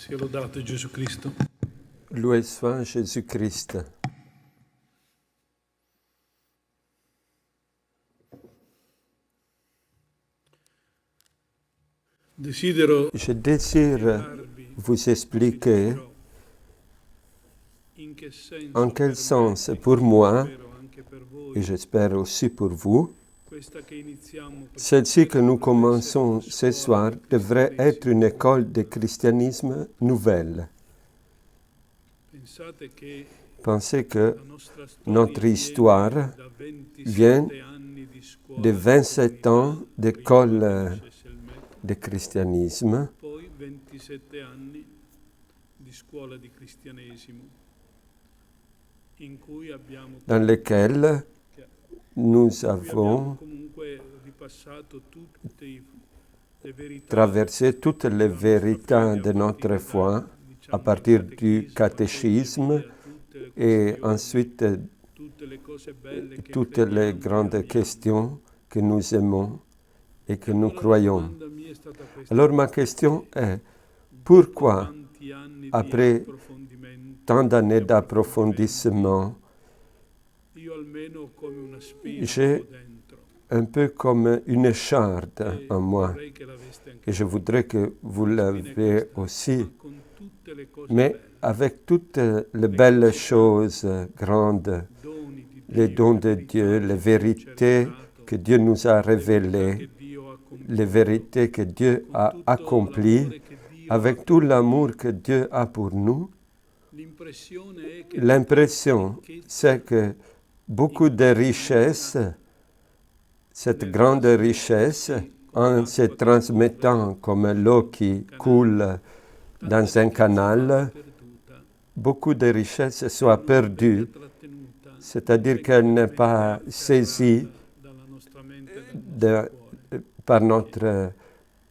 Sia lodato Gesù Cristo. Loué soit Jésus-Christ. Desidero Je désire vous expliquer en quel sens, pour moi, et j'espère aussi pour vous, celle-ci que nous commençons ce soir devrait être une école de christianisme nouvelle. Pensez que notre histoire vient de 27 ans d'école de christianisme, dans lesquels nous avons traversé toutes les vérités de notre foi à partir du catéchisme et ensuite toutes les grandes questions que nous aimons et que nous croyons. Alors ma question est, pourquoi, après tant d'années d'approfondissement, j'ai un peu comme une écharde en moi, et je voudrais que vous l'ayez aussi, mais avec toutes les belles choses grandes, les dons de Dieu, les vérités que Dieu nous a révélées, les vérités que Dieu a accomplies, avec tout l'amour que Dieu a pour nous, l'impression, c'est que beaucoup de richesses, cette grande richesse, en se transmettant comme l'eau qui coule dans un canal, beaucoup de richesses soient perdues, c'est-à-dire qu'elle n'est pas saisie par notre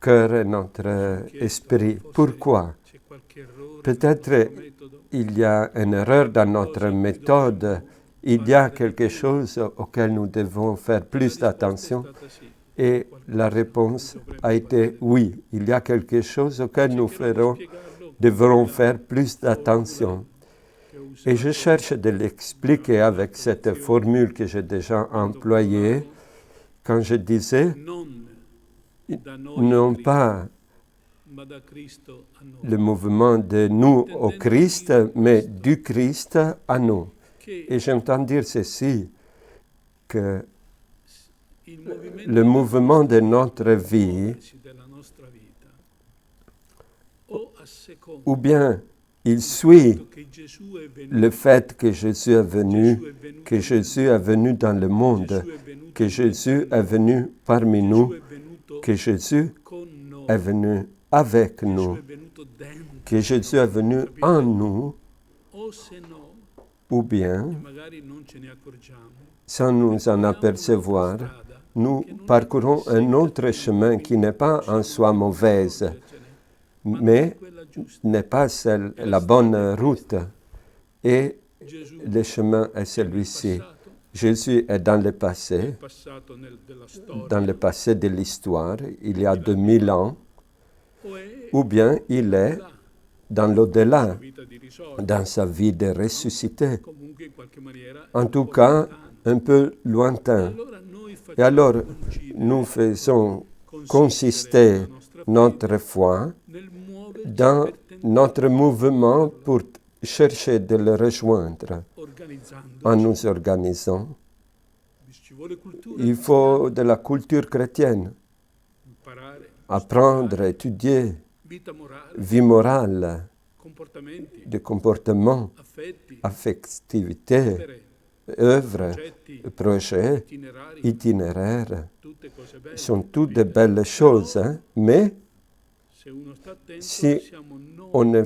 cœur et notre esprit. Pourquoi? Peut-être il y a une erreur dans notre méthode, il y a quelque chose auquel nous devons faire plus d'attention. Et la réponse a été oui, il y a quelque chose auquel nous devrons faire plus d'attention. Et je cherche de l'expliquer avec cette formule que j'ai déjà employée quand je disais non pas le mouvement de nous au Christ, mais du Christ à nous. Et j'entends dire ceci, que le mouvement de notre vie, ou bien il suit le fait que Jésus est venu dans le monde, que Jésus est venu parmi nous, que Jésus est venu avec nous, que Jésus est venu en nous, ou bien, sans nous en apercevoir, nous parcourons un autre chemin qui n'est pas en soi mauvaise, mais n'est pas la bonne route. Et le chemin est celui-ci. Jésus est dans le passé de l'histoire, il y a 2000 ans, ou bien il est dans l'au-delà, dans sa vie de ressuscité. En tout cas, un peu lointain. Et alors, nous faisons consister notre foi dans notre mouvement pour chercher de le rejoindre en nous organisant. Il faut de la culture chrétienne, apprendre, étudier, vie morale, de comportement, affectivité, œuvres, projets, itinéraires, sont toutes de belles choses, mais si on ne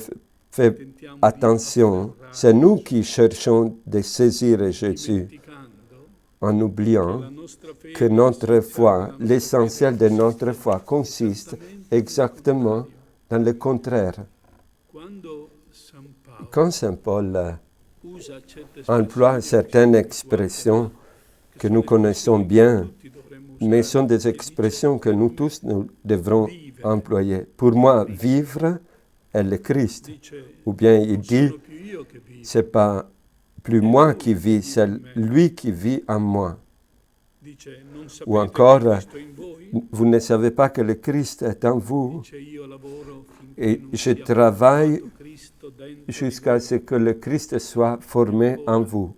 fait attention, c'est nous qui cherchons de saisir Jésus en oubliant que notre foi, l'essentiel de notre foi consiste exactement dans le contraire. Quand Saint Paul emploie certaines expressions que nous connaissons bien, mais sont des expressions que nous tous nous devrons employer. Pour moi, vivre est le Christ. Dice, Ou bien il non dit, sono più io che vivo, c'est pas plus moi qui vis, c'est lui qui vit en moi. dice, non Ou sapete encore, che Cristo è in voi? vous ne savez pas que le Christ est en vous Dice, io lavoro finché et non je sia travaille formato Cristo dentro di jusqu'à voi. ce que le Christ soit formé en vous.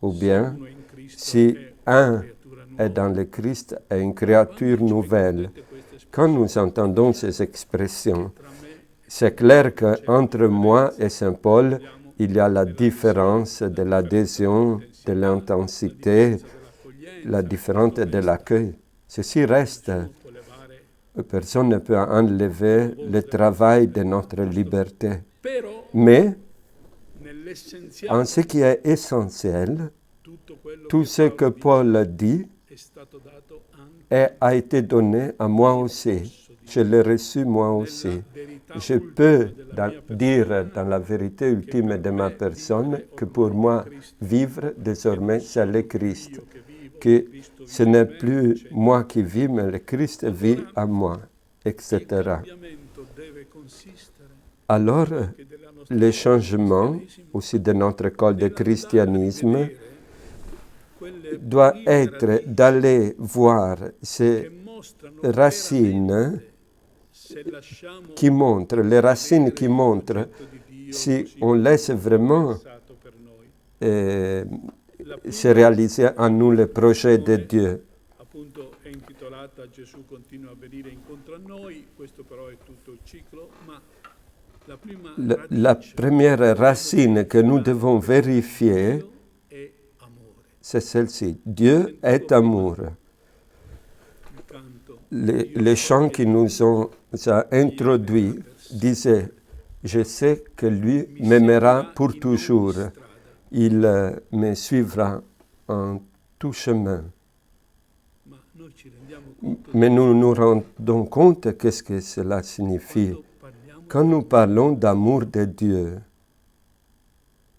Ou Se bien, uno è in Cristo si è una un creatura est nuova. dans le Christ, est une créature Quando ci nouvelle. ricordate queste Quand espressioni, nous entendons ces expressions, tra me c'est clair c'è qu'entre moi et Saint Paul, abbiamo il y a la della différence adesione, de la l'adhésion, differenza de dell'intensità, l'intensité, la differenza dell'accoglienza. la différence Questo de resta. l'accueil. Ceci reste. Nessuno può levare Personne ne peut enlever le travail de notre liberté. però Mais, nell'essenziale en ce qui est essentiel, tutto quello tout che ce que Paul dit è stato dato anche a été donné à moi aussi. Je l'ai reçu moi aussi. nella verità Je ultima peux della mia dire persona dans la vérité ultime de ma personne que pour moi, vivre désormais, c'est le Christ. io che vivo, Que Cristo ce vive n'est in me, plus eccetera. moi qui vis, mais le Christ vit en moi, Il etc. cambiamento deve consistere Alors, che della nostra le changement cristianesimo aussi de notre école de christianisme vedere quelle doit prime être radici d'aller voir che ces mostrano racines veramente, se lasciamo qui montrent, les racines qui il montrent progetto di Dio si così on laisse vraiment pensato per noi. se réaliser en nous le projet de Dieu. Appunto è intitolata Gesù continua a venire incontro a noi, questo però è tutto il ciclo, ma la prima La première racine que nous devons vérifier, Dio è amore. c'est celle-ci. Dieu est amour. Il canto Les chants qui nous ont introduits disaient, je sais que lui m'aimera pour toujours. Il me suivra en tout chemin. ma noi ci rendiamo conto Mais nous nous rendons compte qu'est-ce que cela signifie. quando parliamo Quand nous parlons d'amour de Dieu,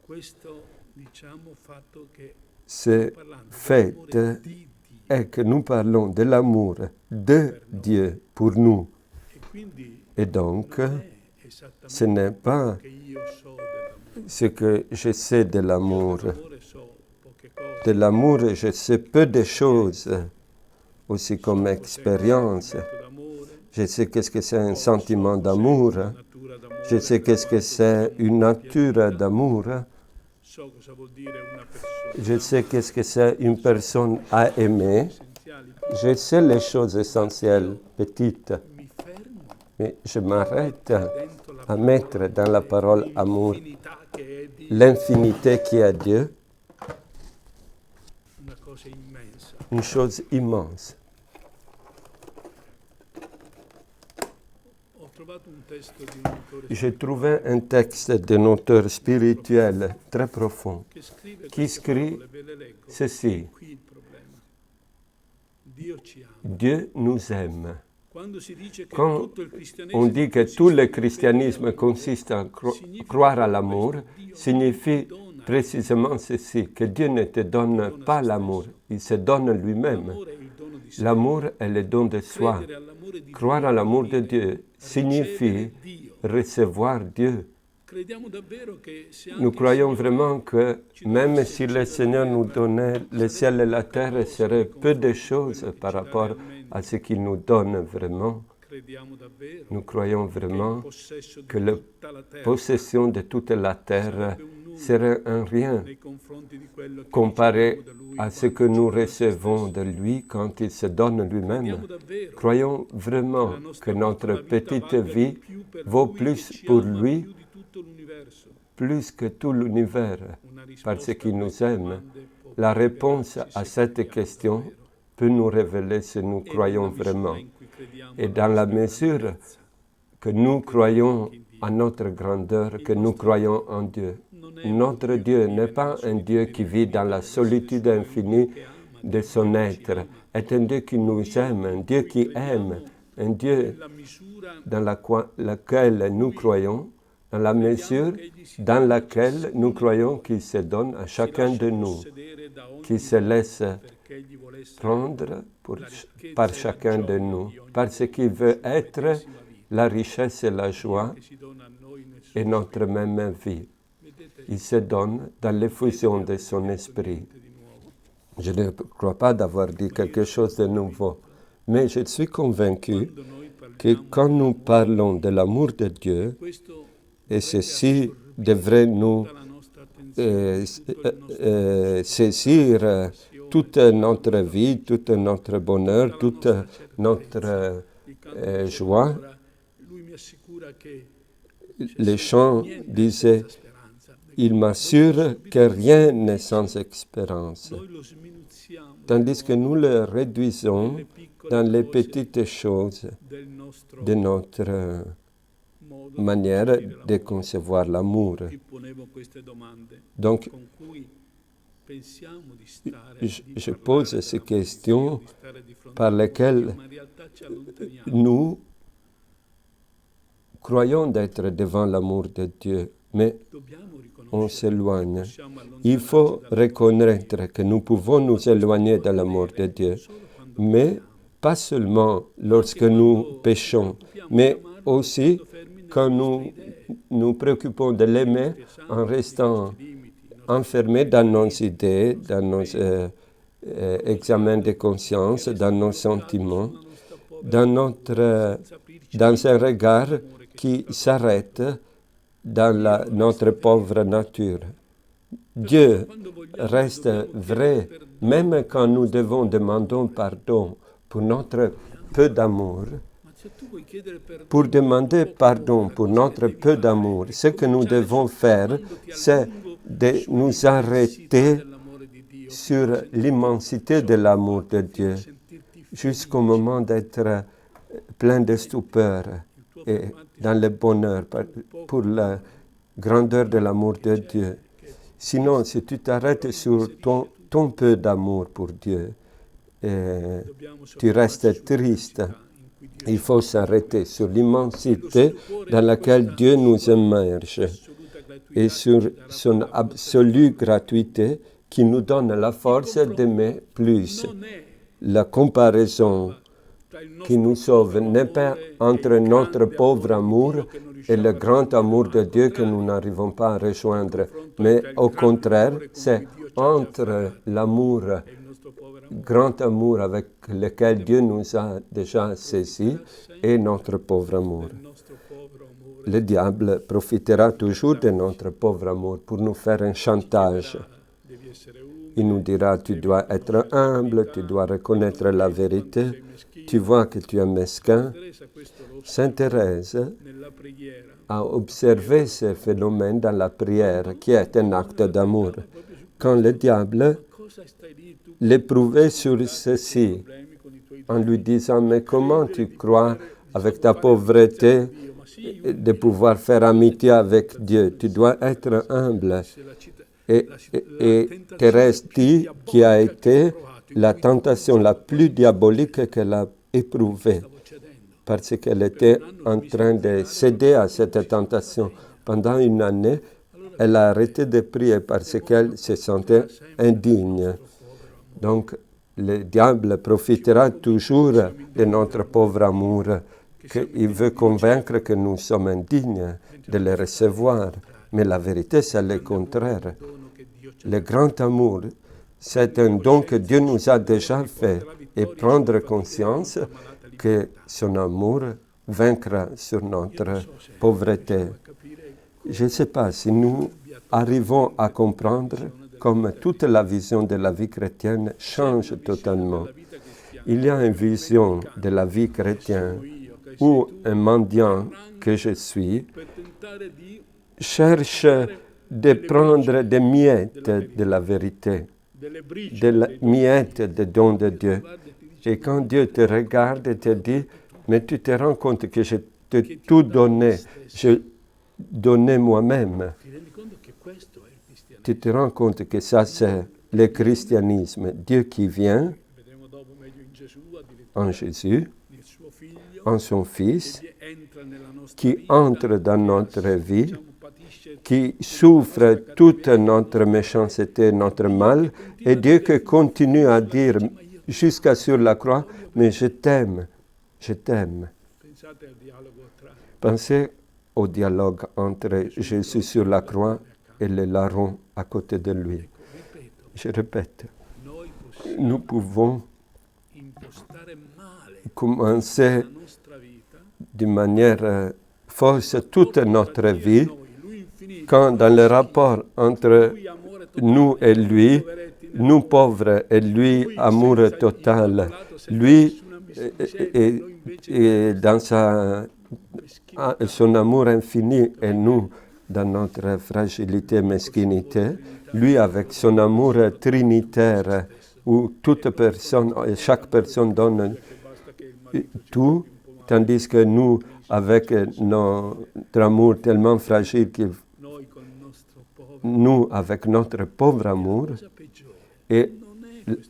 questo diciamo fatto che ce parlando fait dell'amore di Dio est que nous parlons de l'amour de Dieu pour nous. e quindi Et donc, non è esattamente ce n'est pas che io so dell'amore. ce que je sais de l'amour. Dell'amore so poche cose. De l'amour, je sais peu de choses, aussi comme expérience. Je sais qu'est-ce que c'est un sentiment d'amour. Je sais qu'est-ce que c'est une nature d'amour. So cosa vuol dire una persona. Je sais qu'est-ce que c'est une personne à aimer. Essenziali. Je sais les choses essentielles, petites, Mi fermo mais je m'arrête dentro la à mettre dans la parole amour infinità che è di l'infinité qui est Dieu, una cosa immensa. une chose immense. Ho trovato un testo di un autore J'ai trouvé un texte d'un auteur spirituel très profond che scrive qui queste écrit parole, ve le leggo. ceci. Qui il problema. Dio ci ama. Dieu nous aime. Quando si dice che Quand tutto il cristianesimo on dit que tout le christianisme consiste à croire à l'amour, signifie précisément ceci, que Dieu ne te donne pas l'amour, il se donne lui-même. l'amore è il dono di sé. L'amour est le don de soi. Credere all'amore di Croire à l'amour de Dieu signifie Dio. recevoir Dieu. Crediamo davvero che se Nous anche croyons il Signore vraiment que même si le Seigneur nous donnait le ciel et la terre, il serait peu de choses par rapport à ce qu'il nous donne vraiment. crediamo davvero Nous croyons che il vraiment possesso di que la tutta la terra possession de toute la terre serait un rien nei confronti di quello che comparé riceviamo da Lui à ce quando que nous ci dà se recevons stesso. de lui quand il se donne lui-même. Crediamo davvero Croyons vraiment que notre petite vie vaut plus pour lui, più di tutto l'universo. plus que tout l'univers, Una risposta parce a qu'il nous queste aime. domande può La rivelarci réponse se à cette crediamo question davvero. peut nous révéler si nous E croyons nella misura vraiment. in cui crediamo Et alla dans la nostra mesure grandezza. que nous croyons à notre grandeur, que nous croyons en Dieu. Notre Dieu n'est pas un Dieu qui vit dans la solitude infinie de son être, est un Dieu qui nous aime, un Dieu qui aime, un Dieu La misura dans laquelle nous croyons, dans la mesure dans laquelle nous croyons qu'il se donne à chacun de nous, possedere da ogni qui se laisse perché egli vuole essere prendre par chacun de nous, parce qu'il veut être la richesse et la joie est notre même vie. Il se donne dans l'effusion de son esprit. Je ne crois pas d'avoir dit quelque chose de nouveau, mais je suis convaincu que quand nous parlons de l'amour de Dieu, et ceci devrait nous saisir toute notre vie, tout notre bonheur, toute notre joie. Les chants disaient « Il m'assure que rien n'est sans espérance ». Tandis que nous le réduisons dans les petites choses de notre manière de concevoir l'amour. Donc, je pose ces questions par lesquelles nous croyons d'être devant l'amour de Dieu, mais on s'éloigne. Il faut reconnaître que nous pouvons nous éloigner de l'amour de Dieu, mais pas seulement lorsque nous péchons, mais aussi quand nous nous préoccupons de l'aimer en restant enfermés dans nos idées, dans nos examens de conscience, dans nos sentiments, dans un regard qui s'arrête dans notre pauvre nature. Dieu reste vrai, même quand nous devons demander pardon pour notre peu d'amour. Pour demander pardon pour notre peu d'amour, ce que nous devons faire, c'est de nous arrêter sur l'immensité de l'amour de Dieu, jusqu'au moment d'être plein de stupeur et dans le bonheur pour la grandeur de l'amour de Dieu. Sinon, si tu t'arrêtes sur ton peu d'amour pour Dieu, tu restes triste. Il faut s'arrêter sur l'immensité dans laquelle Dieu nous immerge et sur son absolue gratuité qui nous donne la force d'aimer plus. La comparaison qui nous sauve n'est pas entre notre pauvre amour et le grand amour de Dieu que nous n'arrivons pas à rejoindre, mais au contraire, c'est entre l'amour, grand amour avec lequel Dieu nous a déjà saisis et notre pauvre amour. Le diable profitera toujours de notre pauvre amour pour nous faire un chantage. Il nous dira, tu dois être humble, tu dois reconnaître la vérité, tu vois que tu es mesquin. Sainte Thérèse a observé ce phénomène dans la prière, qui est un acte d'amour. Quand le diable l'éprouvait sur ceci, en lui disant, mais comment tu crois, avec ta pauvreté, de pouvoir faire amitié avec Dieu? Tu dois être humble. Et Thérèse dit qu'il a été la tentation la plus diabolique qu'elle a éprouvée, parce qu'elle était en train de céder à cette tentation. Pendant une année, elle a arrêté de prier parce qu'elle se sentait indigne. Donc, le diable profitera toujours de notre pauvre amour, qu'il veut convaincre que nous sommes indignes de le recevoir. Mais la vérité, c'est le contraire. Le grand amour, c'est un don que Dieu nous a déjà fait, et prendre conscience que son amour vaincra sur notre pauvreté. Je ne sais pas si nous arrivons à comprendre comme toute la vision de la vie chrétienne change totalement. Il y a une vision de la vie chrétienne où un mendiant que je suis cherche de prendre des miettes de la vérité, des miettes des dons de Dieu. Et quand Dieu te regarde et te dit, mais tu te rends compte que je t'ai tout donné, je donnais moi-même. Tu te rends compte que ça, c'est le christianisme. Dieu qui vient en Jésus, en son Fils, qui entre dans notre vie, qui souffre toute notre méchanceté, notre mal, et Dieu qui continue à dire jusqu'à sur la croix, mais je t'aime, je t'aime. Pensez au dialogue entre Jésus sur la croix et le larron à côté de lui. Ripeto, Je répète, noi possiamo nous pouvons impostare male commencer la nostra vita de manière fausse toute notre vie lui infinito, quand dans le rapport entre lui amore nous et lui, nous pauvres et lui amour total, lui et dans son amour infini et nous dans notre fragilité, mesquinité, lui avec son amour trinitaire où toute personne, chaque personne donne tout, tandis que nous, avec notre amour tellement fragile, noi con il nostro povero nous, avec notre pauvre amour, cosa peggiore. et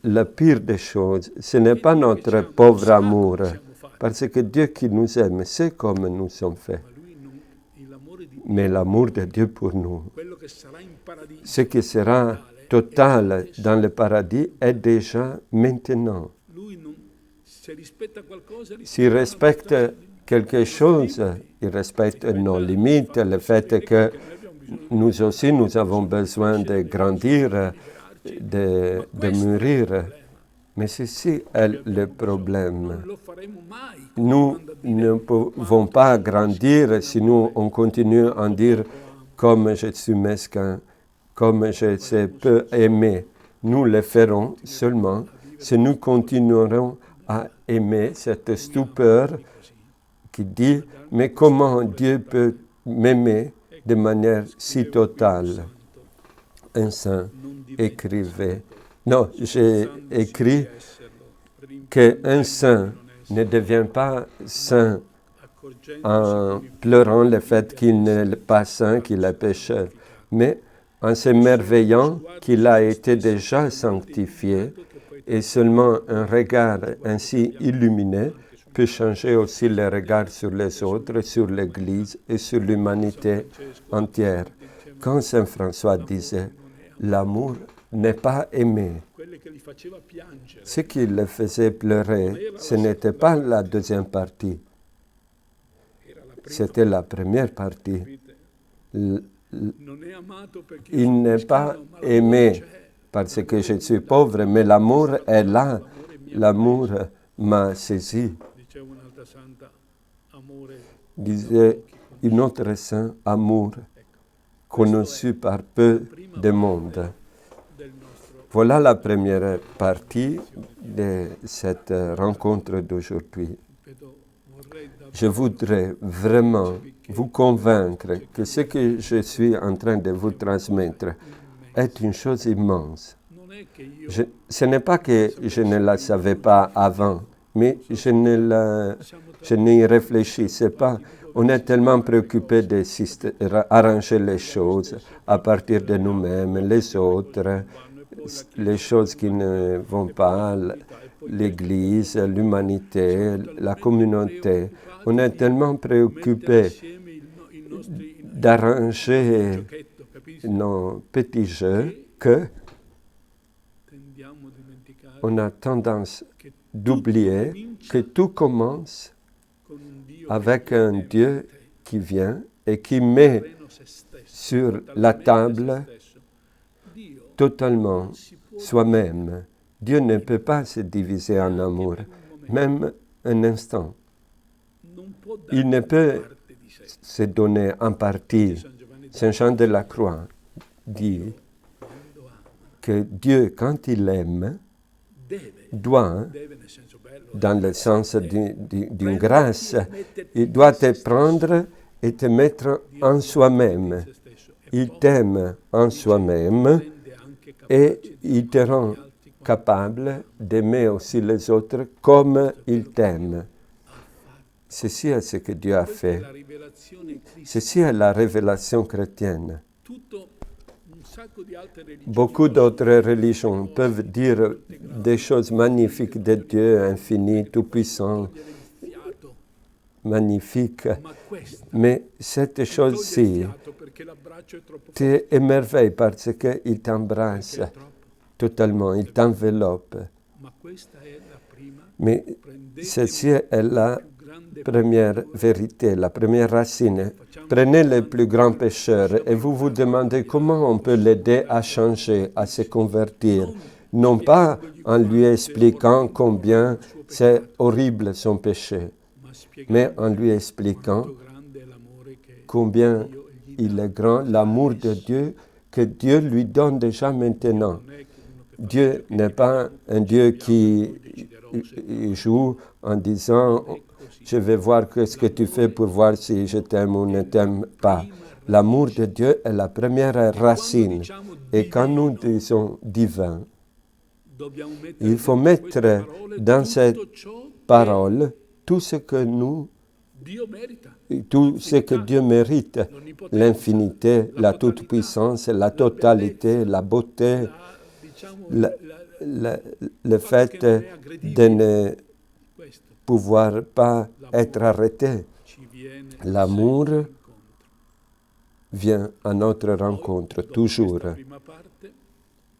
la pire des choses, ce n'est pas notre pauvre amour, parce que Dieu qui nous aime, c'est comme nous sommes faits. Ma lui non, l'amore di Mais l'amour de Dieu pour nous, quello che sarà in paradiso, ce qui sera total dans le paradis est déjà maintenant. lui non, se rispetta qualcosa, S'il respecte quelque chose, il respecte nos limites, le fait que nous aussi, nous avons besoin de grandir, de mûrir. Mais ceci est le problème. lo faremo mai. Nous ne pouvons pas grandir si nous on continue à dire comme je suis mesquin, comme je sais peu aimer. Nous le ferons seulement si nous continuerons à aimer cette stupeur qui dit « Mais comment Dieu peut m'aimer de manière si totale ?» Un saint écrivait. Non, j'ai écrit qu'un saint ne devient pas saint en pleurant le fait qu'il n'est pas saint, qu'il est pécheur, mais en s'émerveillant qu'il a été déjà sanctifié et seulement un regard ainsi illuminé peut changer aussi le regard sur les autres, sur l'Église et sur l'humanité entière. Quand Saint François disait « l'amour n'est pas aimer », ce qui le faisait pleurer, ce n'était pas la deuxième partie, c'était la première partie. Il n'est pas aimé parce que je suis pauvre, mais l'amour est là. L'amour m'a saisi. Disait une autre saint, amour, connu par peu de monde. Voilà la première partie de cette rencontre d'aujourd'hui. Je voudrais vraiment vous convaincre que ce que je suis en train de vous transmettre est une chose immense. Ce n'est pas que je ne la savais pas avant, mais je n'y réfléchissais pas. On est tellement préoccupé d'arranger les choses à partir de nous-mêmes, les autres, les choses qui ne vont pas, l'Église, l'humanité, la communauté. On est tellement préoccupé d'arranger nos petits jeux que on a tendance d'oublier que tout commence avec un Dieu qui vient et qui met sur la table totalement soi-même. Dieu ne peut pas se diviser en amour, même un instant. Il ne peut se donner en partie. Saint Jean de la Croix dit que Dieu, quand il aime, doit, dans le sens d'une grâce, il doit te prendre et te mettre en soi-même. Il t'aime en soi-même et il te rend capable d'aimer aussi les autres comme il t'aime. Ceci est ce que Dieu a fait. Ceci est la révélation chrétienne. Beaucoup d'autres religions peuvent dire des choses magnifiques de Dieu, infini, tout-puissant, magnifique. Mais cette chose-ci t'émerveille parce qu'il t'embrasse totalement, il t'enveloppe. Mais ceci est la première vérité, la première racine. Prenez les plus grands pécheurs et vous vous demandez comment on peut l'aider à changer, à se convertir. Non pas en lui expliquant combien c'est horrible son péché, mais en lui expliquant combien il est grand l'amour de Dieu que Dieu lui donne déjà maintenant. Dieu n'est pas un Dieu qui joue en disant « Je vais voir ce que tu fais pour voir si je t'aime ou ne t'aime pas ». L'amour de Dieu est la première racine. Et quand nous disons « divin », il faut mettre dans cette parole tout ce que Dieu mérite, l'infinité, la toute-puissance, la totalité, la beauté, le fait de ne pouvoir pas être arrêté. L'amour vient à notre rencontre, toujours.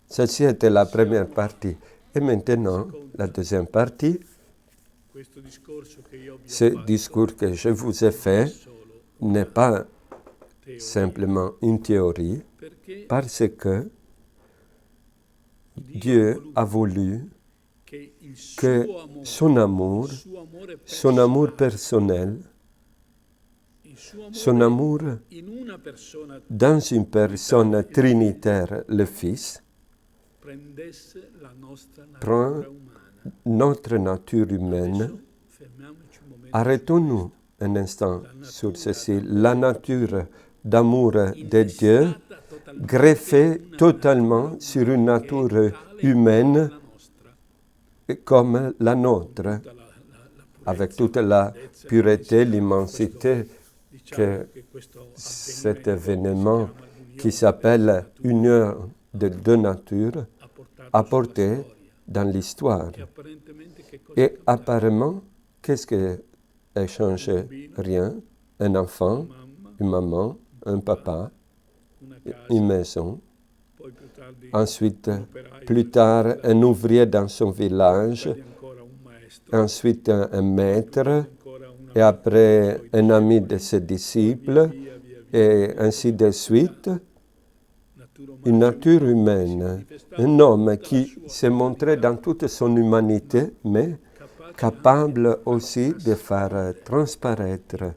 Ceci était la première partie. Et maintenant, la deuxième partie, ce discours que je vous ai fait n'est pas simplement une théorie, parce que Dieu a voulu que son amour personnel, son amour dans une personne trinitaire, le Fils, prend notre nature humaine. Arrêtons-nous un instant sur ceci. La nature d'amour de Dieu greffée totalement sur une nature humaine comme la nôtre, avec toute la pureté, l'immensité que cet événement qui s'appelle union de deux natures a porté dans l'histoire. Et apparemment, qu'est-ce qui a changé? Rien. Un enfant, une maman, un papa, une maison. Ensuite, plus tard, un ouvrier dans son village. Ensuite, un maître. Et après, un ami de ses disciples. Et ainsi de suite. Une nature humaine. Un homme qui s'est montré dans toute son humanité, mais capable aussi de faire transparaître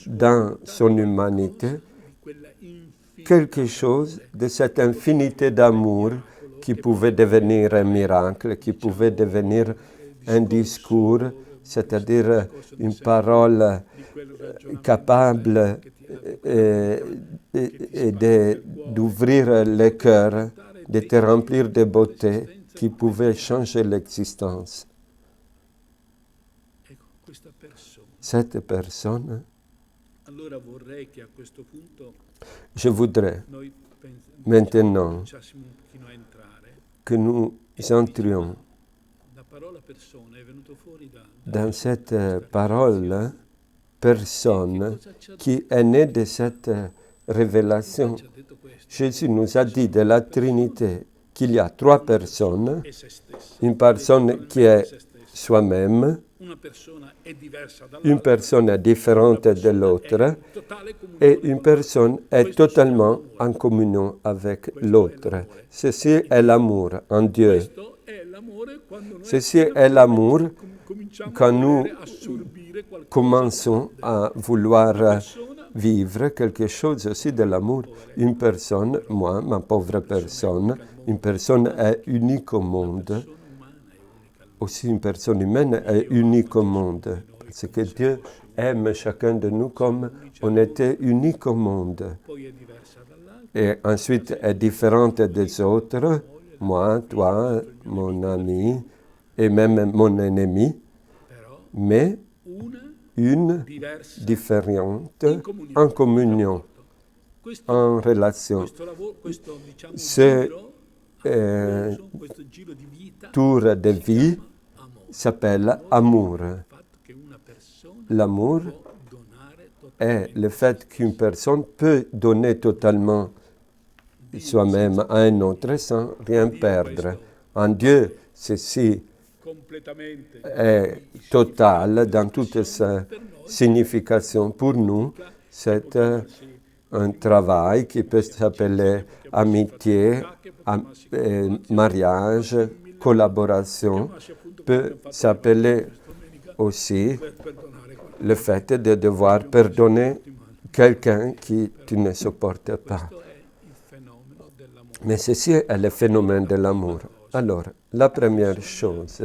dans son humanité quelque chose de cette infinité d'amour qui pouvait devenir un miracle, qui pouvait devenir un discours, c'est-à-dire une parole capable d'ouvrir le cœur, de te remplir de beauté, qui pouvait changer l'existence. Cette personne, je voudrais maintenant que nous entrions dans cette parole personne qui est née de cette révélation. Jésus nous a dit de la Trinité qu'il y a trois personnes, une personne qui est soi-même, une personne est différente de l'autre et une personne est totalement en communion avec l'autre. Ceci est l'amour en Dieu. Ceci est l'amour quand nous commençons à vouloir vivre quelque chose aussi de l'amour. Une personne, moi, ma pauvre personne, une personne est unique au monde. Aussi une personne humaine est unique au monde. Parce que Dieu aime chacun de nous comme on était unique au monde. Et ensuite est différente des autres, moi, toi, mon ami et même mon ennemi, mais une différente en communion, en relation. Ce tour de vie s'appelle amour. L'amour est le fait qu'une personne peut donner totalement soi-même à un autre sans rien perdre. En Dieu, ceci est totale dans toute sa signification. Pour nous, c'est un travail qui peut s'appeler amitié, mariage, collaboration, peut s'appeler aussi le fait de devoir pardonner quelqu'un qui tu ne supportes pas. Mais ceci est le phénomène de l'amour. Alors, la première chose,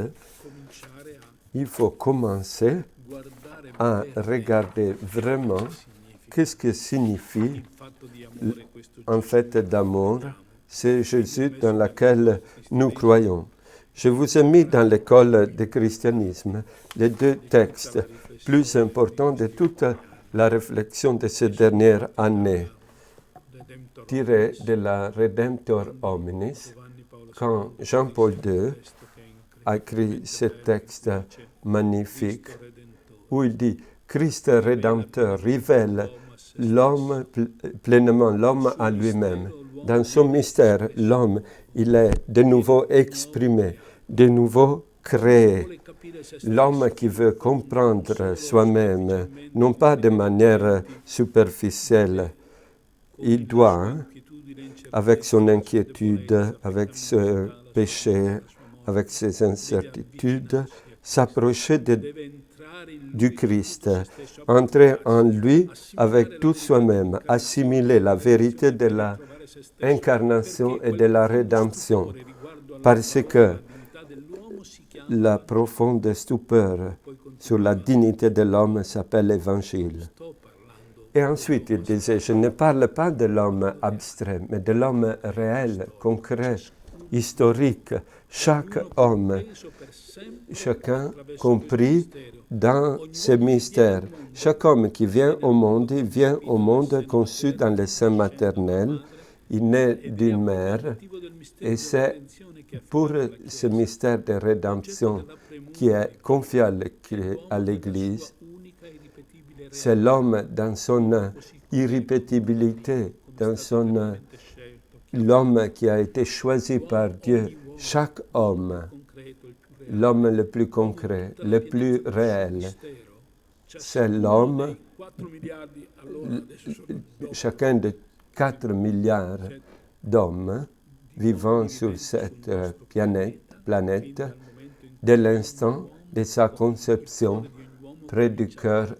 il faut commencer à regarder vraiment qu'est-ce que signifie en fait d'amour. C'est Jésus dans lequel nous croyons. Je vous ai mis dans l'école de christianisme les deux textes plus importants de toute la réflexion de ces dernières années, tirés de la Redemptor Hominis, quand Jean-Paul II a écrit ce texte magnifique où il dit « Christ Rédempteur révèle l'homme pleinement, l'homme à lui-même. Dans son mystère, l'homme, il est de nouveau exprimé, de nouveau créé. L'homme qui veut comprendre soi-même, non pas de manière superficielle, il doit, avec son inquiétude, avec ce péché, avec ses incertitudes, s'approcher du Christ, entrer en lui avec tout soi-même, assimiler la vérité de la incarnation et de la rédemption, parce que la profonde stupeur sur la dignité de l'homme s'appelle l'Évangile. Et ensuite, il disait, je ne parle pas de l'homme abstrait, mais de l'homme réel, concret, historique. Chaque homme, chacun compris dans ce mystère. Chaque homme qui vient au monde, il vient au monde conçu dans le sein maternel, il naît d'une mère, et c'est pour ce mystère de rédemption qui est confié à l'Église. C'est l'homme dans son irrépétibilité, dans l'homme qui a été choisi par Dieu. Chaque homme, l'homme le plus concret, le plus réel, c'est l'homme, chacun de 4 milliards d'hommes vivant sur cette planète, dès l'instant de sa conception près du cœur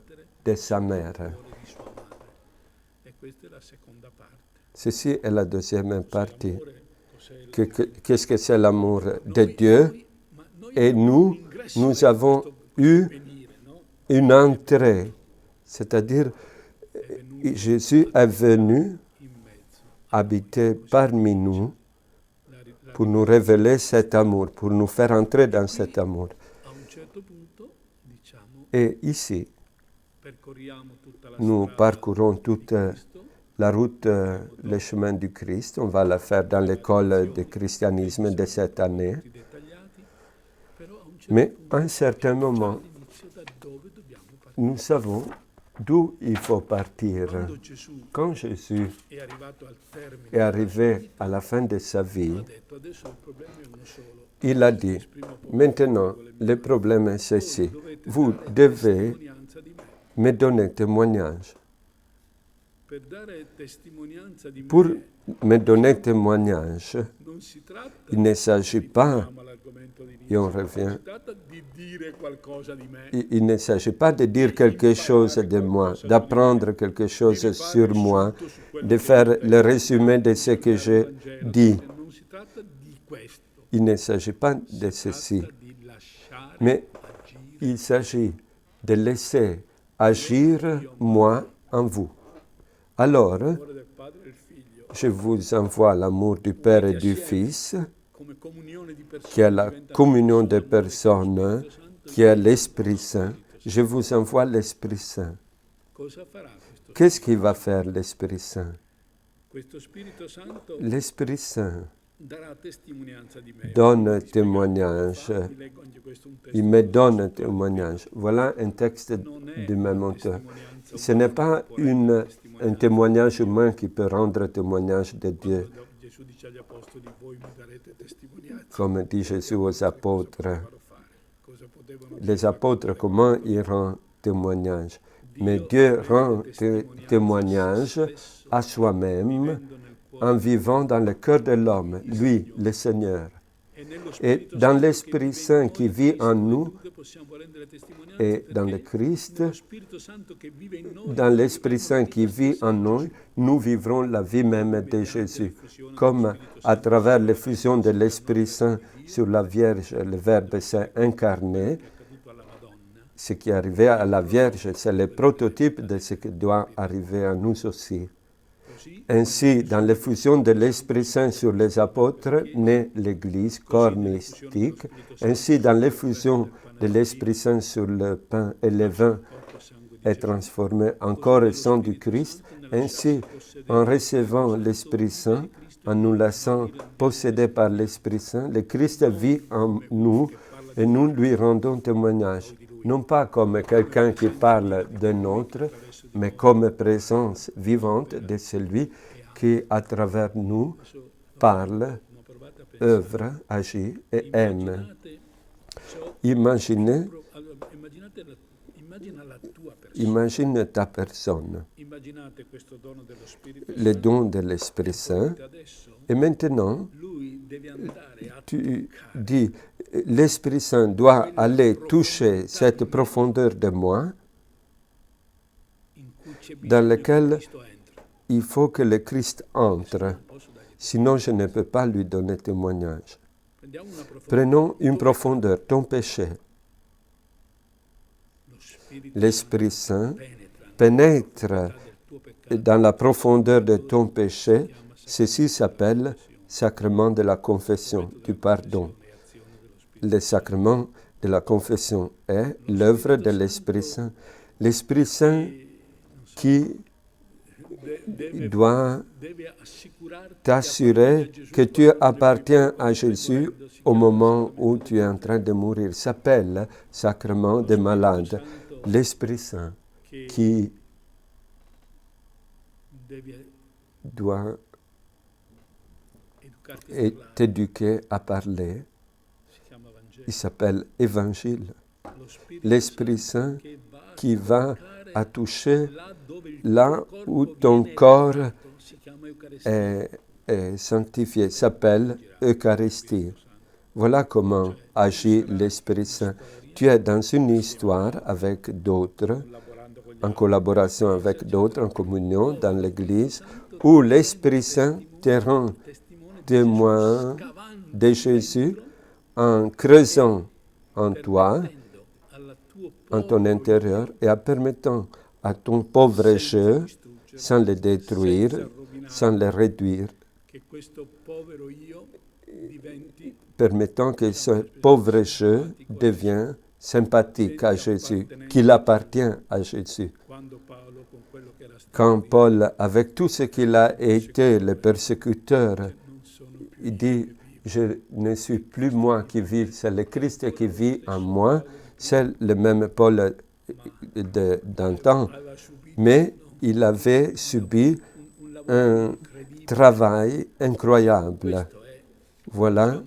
de sa mère. Ceci est la deuxième partie. Qu'est-ce que c'est l'amour de Dieu? Et nous avons eu une entrée, c'est-à-dire Jésus est venu habiter parmi nous pour nous révéler cet amour, pour nous faire entrer dans cet amour. Et ici, nous parcourons toute la route, le chemin du Christ. On va la faire dans l'école de christianisme de cette année. Mais à un certain moment, nous savons d'où il faut partir. Quand Jésus est arrivé à la fin de sa vie, il a dit, maintenant, le problème est ceci. Vous devez me donner témoignage. Pour me donner témoignage, il ne s'agit pas, et on revient, il ne s'agit pas de dire quelque chose de moi, d'apprendre quelque chose sur moi, de faire le résumé de ce que je dis. Il ne s'agit pas de ceci, mais il s'agit de laisser agir moi en vous. Alors, je vous envoie l'amour du Père et du Fils, qui est la communion des personnes, qui est l'Esprit Saint. Je vous envoie l'Esprit Saint. Qu'est-ce qu'il va faire l'Esprit Saint? L'Esprit Saint donne témoignage. Il me donne témoignage. Voilà un texte du même auteur. Ce n'est pas un témoignage humain qui peut rendre témoignage de Dieu. Comme dit Jésus aux apôtres, Les apôtres, comment ils rendent témoignage? Mais Dieu rend témoignage à soi-même en vivant dans le cœur de l'homme, lui, le Seigneur. Et dans l'Esprit Saint qui vit en nous, et dans le Christ, dans l'Esprit Saint qui vit en nous, nous vivrons la vie même de Jésus. Comme à travers l'effusion de l'Esprit Saint sur la Vierge, le Verbe s'est incarné, ce qui est arrivé à la Vierge, c'est le prototype de ce qui doit arriver à nous aussi. Ainsi, dans l'effusion de l'Esprit Saint sur les apôtres, naît l'Église, corps mystique. Ainsi, dans l'effusion de l'Esprit Saint sur le pain et le vin, est transformé en corps et sang du Christ. Ainsi, en recevant l'Esprit Saint, en nous laissant posséder par l'Esprit Saint, le Christ vit en nous et nous lui rendons témoignage. Non pas comme quelqu'un qui parle d'un autre, mais comme présence vivante de celui qui, à travers nous, parle, œuvre, agit et aime. Imagine ta personne, le don de l'Esprit Saint, et maintenant, tu dis, l'Esprit Saint doit aller toucher cette profondeur de moi dans laquelle il faut que le Christ entre, sinon je ne peux pas lui donner témoignage. Prenons une profondeur, ton péché. L'Esprit Saint pénètre dans la profondeur de ton péché. Ceci s'appelle sacrement de la confession, du pardon. Le sacrement de la confession est l'œuvre de l'Esprit Saint. L'Esprit Saint qui doit t'assurer que tu appartiens à Jésus au moment où tu es en train de mourir. S'appelle sacrement des malades. L'Esprit Saint qui doit t'éduquer à parler. Il s'appelle Évangile. L'Esprit Saint qui va à toucher là où ton corps est sanctifié, s'appelle Eucharistie. Voilà comment agit l'Esprit Saint. Tu es dans une histoire avec d'autres, en collaboration avec d'autres, en communion dans l'Église, où l'Esprit Saint te rend témoin de Jésus en creusant en toi, en ton intérieur, et en permettant à ton pauvre jeu, sans le détruire, sans le réduire, permettant que ce pauvre jeu devienne sympathique à Jésus, qu'il appartient à Jésus. Quand Paul, avec tout ce qu'il a été, le persécuteur, il dit, je ne suis plus moi qui vis, c'est le Christ qui vit en moi, c'est le même Paul d'antan, mais il avait subi un travail incroyable. Voilà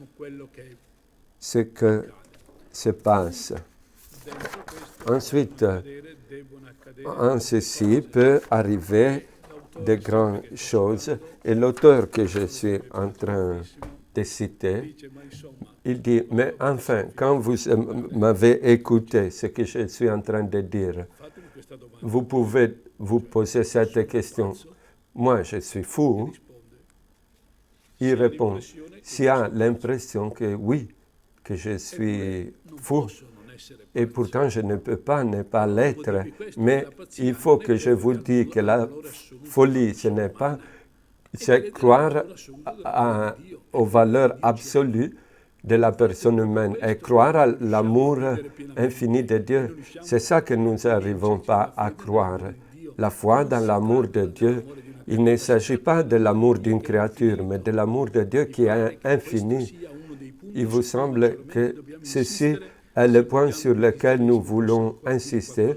ce que se passe. Ensuite, en ceci peut arriver de grandes choses. Et l'auteur que je suis en train de citer, il dit, mais enfin, quand vous m'avez écouté ce que je suis en train de dire, vous pouvez vous poser cette question. Moi, je suis fou. Il répond, s'il a l'impression que oui, que je suis fou, et pourtant je ne peux pas ne pas l'être, mais il faut que je vous dise que la folie, ce n'est pas, c'est croire aux valeurs absolues de la personne humaine et croire à l'amour infini de Dieu. C'est ça que nous n'arrivons pas à croire. La foi dans l'amour de Dieu, il ne s'agit pas de l'amour d'une créature, mais de l'amour de Dieu qui est infini. Il vous semble que ceci est le point sur lequel nous voulons insister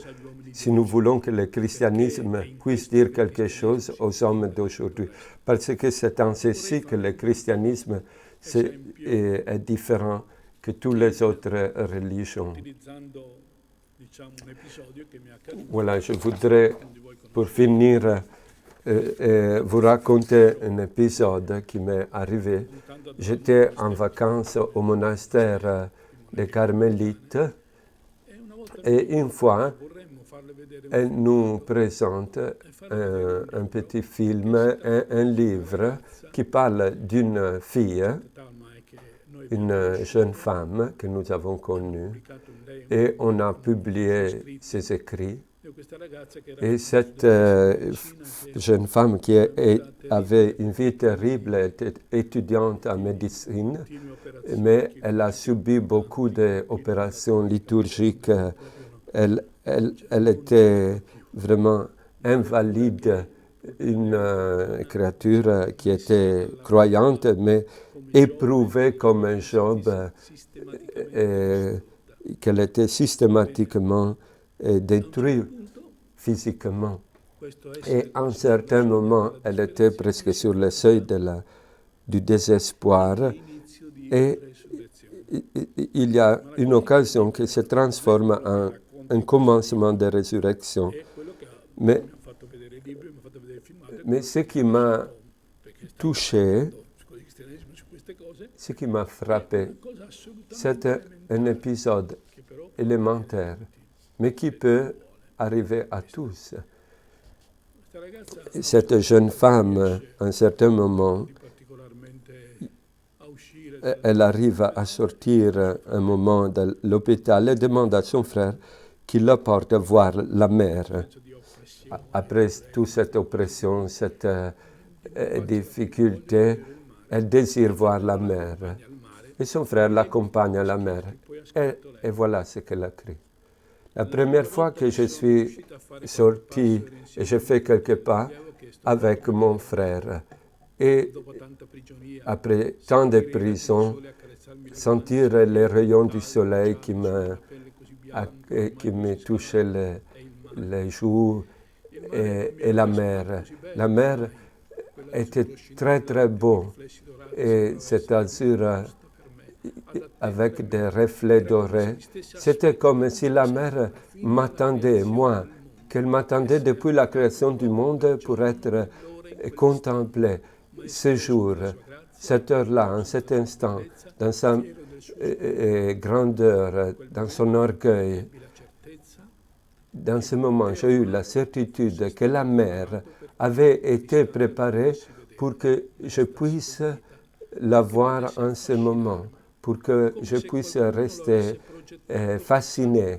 si nous voulons que le christianisme puisse dire quelque chose aux hommes d'aujourd'hui. Parce que c'est en ceci que le christianisme est différent que toutes les autres religions. Utilizzando, diciamo, un episodio che mi è accaduto. Voilà, je voudrais, pour finir, vous raconter un épisode qui m'est arrivé. J'étais en vacances au monastère des Carmélites et une fois, elle nous présente un petit film, un livre qui parle d'une fille, une jeune femme que nous avons connue, et on a publié ses écrits. Et cette jeune femme qui avait une vie terrible, était étudiante en médecine, mais elle a subi beaucoup d'opérations liturgiques. Elle était vraiment invalide, une créature qui était croyante, mais éprouvée comme un Job, qu'elle était systématiquement détruite physiquement. Et à un certain moment, elle était presque sur le seuil du désespoir. Et il y a une occasion qui se transforme en un commencement de résurrection. Mais ce qui m'a touché, ce qui m'a frappé, c'était un épisode élémentaire, mais qui peut arriver à tous. Cette jeune femme, à un certain moment, elle arrive à sortir un moment de l'hôpital et demande à son frère qu'il la porte voir la mère. Après toute cette oppression, cette difficulté, elle désire voir la mère. Et son frère l'accompagne à la mer. Et voilà ce qu'elle a écrit. La première fois que je suis sorti, et j'ai fait quelques pas avec mon frère. Et après tant de prisons, sentir les rayons du soleil qui me touchaient les joues et la mer. La mer était très très beau et cet azur avec des reflets dorés. C'était comme si la mer m'attendait, moi, qu'elle m'attendait depuis la création du monde pour être contemplée ce jour, cette heure-là, en cet instant, dans sa grandeur, dans son orgueil. Dans ce moment, j'ai eu la certitude que la mer avait été préparée pour que je puisse la voir en ce moment, pour que je puisse rester fasciné,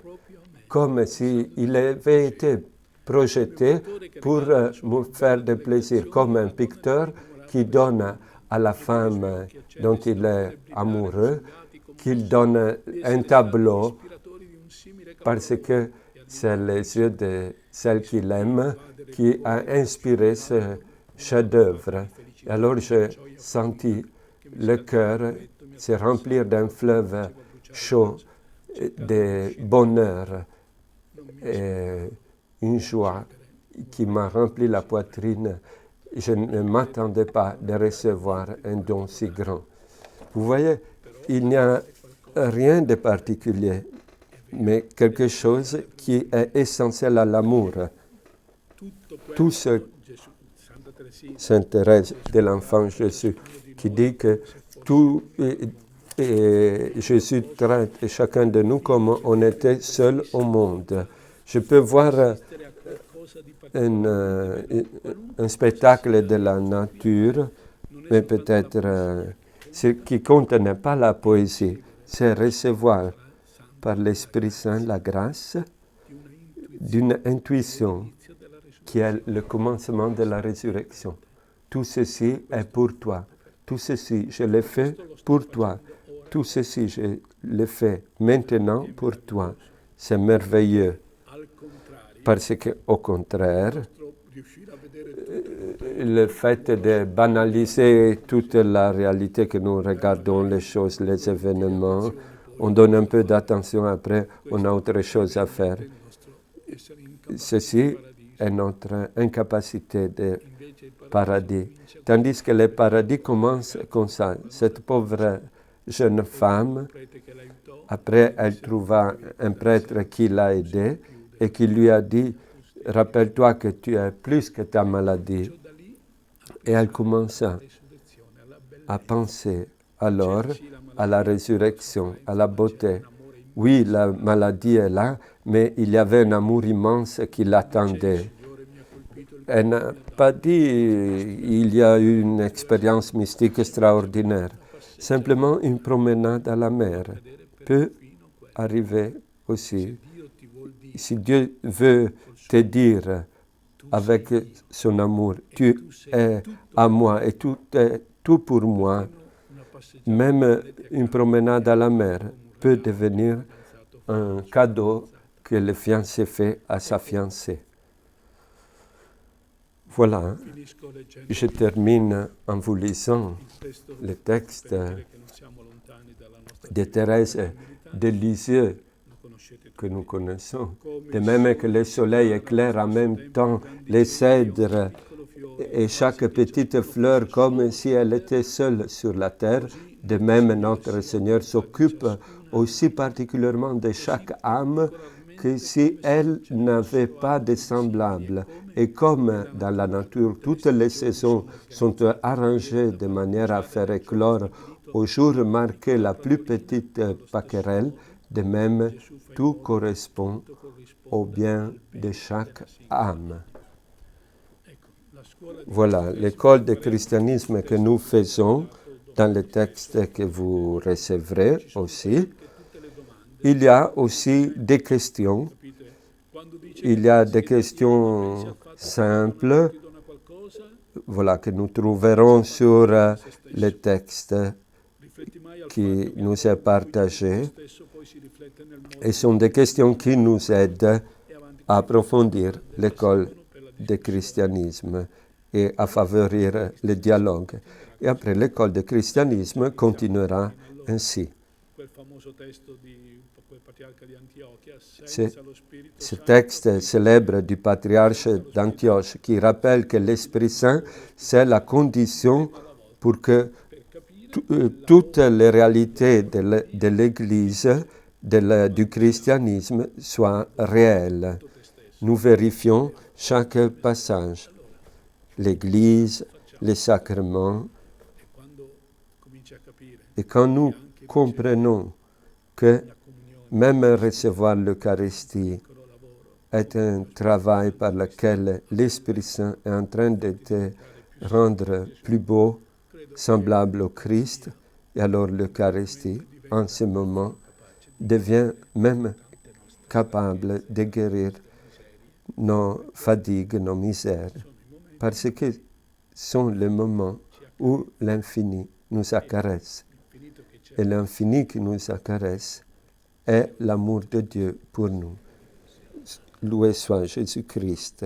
comme s'il avait été projeté pour me faire de plaisir, comme un picteur qui donne à la femme dont il est amoureux, qu'il donne un tableau parce que c'est les yeux de celle qu'il aime qui a inspiré ce chef-d'œuvre. Alors j'ai senti le cœur se remplir d'un fleuve chaud de bonheur et une joie qui m'a rempli la poitrine. Je ne m'attendais pas de recevoir un don si grand. Vous voyez, il n'y a rien de particulier, mais quelque chose qui est essentiel à l'amour. Tout ce Sainte Thérèse de l'Enfant Jésus qui dit que tout Jésus traite chacun de nous comme on était seul au monde. Je peux voir un spectacle de la nature, mais peut-être ce qui compte n'est pas la poésie, c'est recevoir par l'Esprit Saint la grâce d'une intuition qui est le commencement de la résurrection. Tout ceci est pour toi. Tout ceci, je l'ai fait pour toi. Tout ceci, je l'ai fait maintenant pour toi. C'est merveilleux. Parce qu'au contraire, le fait de banaliser toute la réalité que nous regardons, les choses, les événements, on donne un peu d'attention, après on a autre chose à faire. Ceci est notre incapacité de paradis. Tandis que le paradis commence comme ça. Cette pauvre jeune femme. Un prete che l'aiutò, Après, elle trouva un prêtre qui l'a aidée et qui lui a dit, rappelle-toi que tu es plus que ta maladie. da lì Et elle commença alla risurrezione, alla bellezza. à penser alors à la résurrection, à la beauté. Un amore Oui, la maladie est là, mais il y avait un amour immense qui l'attendait. Signore mi ha colpito il Elle n'a pas dit il y a eu une expérience mystique extraordinaire. Simplement une promenade à la mer peut arriver aussi. Dio ti vuol dire Si Dieu veut te dire avec son amour, tu es à moi et tout est tout pour moi, una passeggiata même une promenade à la mer peut devenir un cadeau que le fiancé fait à sa fiancée. Voilà, finisco leggendo je termine en vous lisant il testo le texte per dire che non siamo lontani dalla nostra de Thérèse de Lisieux lo conoscete que nous connaissons. come De même que le soleil éclaire en même temps les cèdres piccolo fiore et chaque petite fleur comme si elle était seule sur la terre, de même notre Seigneur s'occupe aussi particulièrement de chaque âme que si elle n'avait pas de semblable. Et comme dans la nature, toutes les saisons sont arrangées de manière à faire éclore au jour marqué la plus petite paquerelle, de même, tout correspond au bien de chaque âme. ecco la scuola di Voilà, l'école de christianisme que nous faisons dans le texte que vous recevrez aussi. tutte le domande Il y a aussi des questions. capite quando dice Il y a des questions simples, ti dona qualcosa voilà, que nous trouverons sur le texte rifletti mai al qui nous est partagé. stesso poi si riflette nel modo Et sont des questions qui nous aident e avanti à approfondir l'école de christianisme et à favoriser le dialogue. Et après, l'école de christianisme continuera ainsi. quel famoso testo di quel patriarca di Antiochia C'est senza lo Spirito ce Santo texte célèbre du patriarche d'Antioche qui rappelle que l'Esprit Saint, c'est la condition pour que toutes les réalités de l'Église, du christianisme soient réelles. Nous vérifions chaque passage. L'Église, les sacrements, e quando cominci a capire et quand nous comprenons que même recevoir l'Eucharistie piccolo lavoro est un travail par lequel l'Esprit Saint est en train de te rendre plus beau, semblable au Christ, et alors l'Eucharistie, en ce moment, devient même capable de guérir nos fatigues, nos misères, parce que sont les moments où l'infini nous accaresse. finito che c'è Et l'infini qui nous accaresse est l'amour de Dieu pour nous. Loué soit Jésus-Christ.